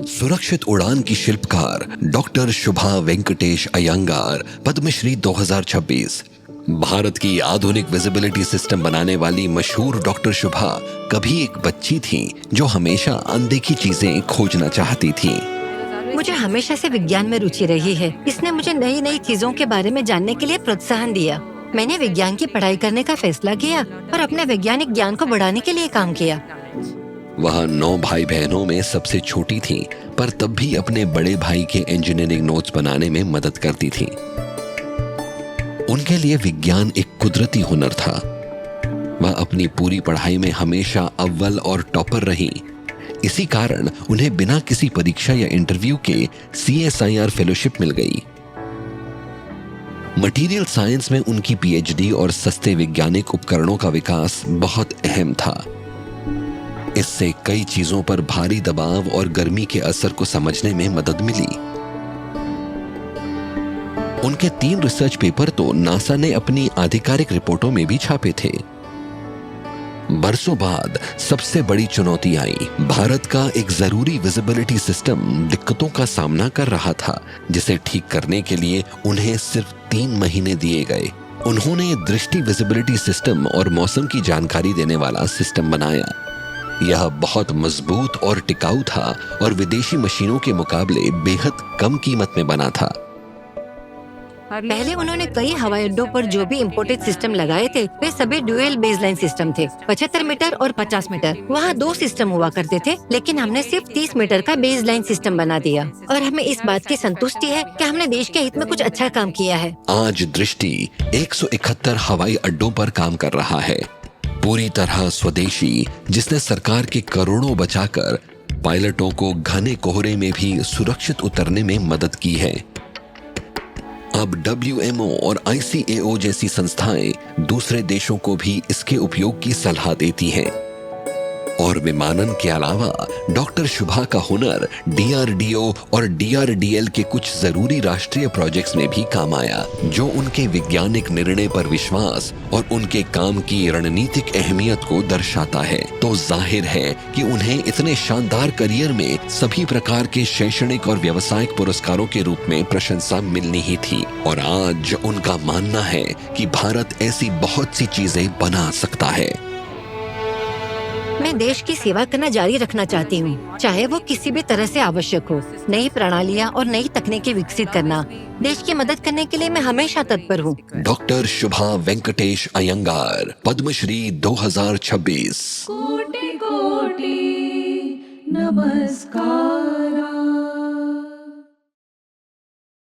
सुरक्षित उड़ान की शिल्पकार डॉक्टर शुभा वेंकटेश अयंगार, पद्मश्री 2026। भारत की आधुनिक विजिबिलिटी सिस्टम बनाने वाली मशहूर डॉक्टर शुभा कभी एक बच्ची थी जो हमेशा अनदेखी चीजें खोजना चाहती थी। मुझे हमेशा से विज्ञान में रुचि रही है। इसने मुझे नई नई चीजों के बारे में जानने के लिए प्रोत्साहन दिया। मैंने विज्ञान की पढ़ाई करने का फैसला किया और अपने वैज्ञानिक ज्ञान को बढ़ाने के लिए काम किया। वह 9 भाई बहनों में सबसे छोटी थी, पर तब भी अपने बड़े भाई के इंजीनियरिंग नोट्स बनाने में मदद करती थी। उनके लिए विज्ञान एक कुदरती हुनर था। वह अपनी पूरी पढ़ाई में हमेशा अव्वल और टॉपर रही। इसी कारण उन्हें बिना किसी परीक्षा या इंटरव्यू के CSIR फेलोशिप मिल गई। मटेरियल साइंस में उनकी PhD और सस्ते वैज्ञानिक उपकरणों का विकास बहुत अहम था। इससे कई चीजों पर भारी दबाव और गर्मी के असर को समझने में मदद मिली। उनके 3 रिसर्च पेपर तो नासा ने अपनी आधिकारिक रिपोर्टों में भी छापे थे। बरसों बाद सबसे बड़ी चुनौती आई। भारत का एक जरूरी विजिबिलिटी सिस्टम दिक्कतों का सामना कर रहा था, जिसे ठीक करने के लिए उन्हें सिर्फ 3 महीने दिए गए। उन्होंने दृष्टि विजिबिलिटी सिस्टम और मौसम की जानकारी देने वाला सिस्टम बनाया। यह बहुत मजबूत और टिकाऊ था और विदेशी मशीनों के मुकाबले बेहद कम कीमत में बना था। पहले उन्होंने कई हवाई अड्डों पर जो भी इम्पोर्टेड सिस्टम लगाए थे वे सभी ड्यूअल बेसलाइन सिस्टम थे। 75 मीटर और 50 मीटर। वहाँ 2 सिस्टम हुआ करते थे, लेकिन हमने सिर्फ 30 मीटर का बेसलाइन सिस्टम बना दिया और हमें इस बात की संतुष्टि है कि हमने देश के हित में कुछ अच्छा काम किया है। आज दृष्टि 171 हवाई अड्डों पर काम कर रहा है, पूरी तरह स्वदेशी, जिसने सरकार के करोड़ों बचाकर पायलटों को घने कोहरे में भी सुरक्षित उतरने में मदद की है। अब WMO और ICAO जैसी संस्थाएं दूसरे देशों को भी इसके उपयोग की सलाह देती हैं। और विमानन के अलावा डॉक्टर शुभा का हुनर DRDO और DRDL के कुछ जरूरी राष्ट्रीय प्रोजेक्ट्स में भी काम आया, जो उनके वैज्ञानिक निर्णय पर विश्वास और उनके काम की रणनीतिक अहमियत को दर्शाता है। तो जाहिर है कि उन्हें इतने शानदार करियर में सभी प्रकार के शैक्षणिक और व्यावसायिक पुरस्कारों के रूप में प्रशंसा मिलनी ही थी। और आज उनका मानना है कि भारत ऐसी बहुत सी चीजें बना सकता है। मैं देश की सेवा करना जारी रखना चाहती हूँ, चाहे वो किसी भी तरह से आवश्यक हो। नई प्रणालियाँ और नई तकनीकें विकसित करना, देश की मदद करने के लिए मैं हमेशा तत्पर हूँ। डॉक्टर शुभा वेंकटेश अयंगार, पद्मश्री 2026। कोटि कोटि नमस्कार।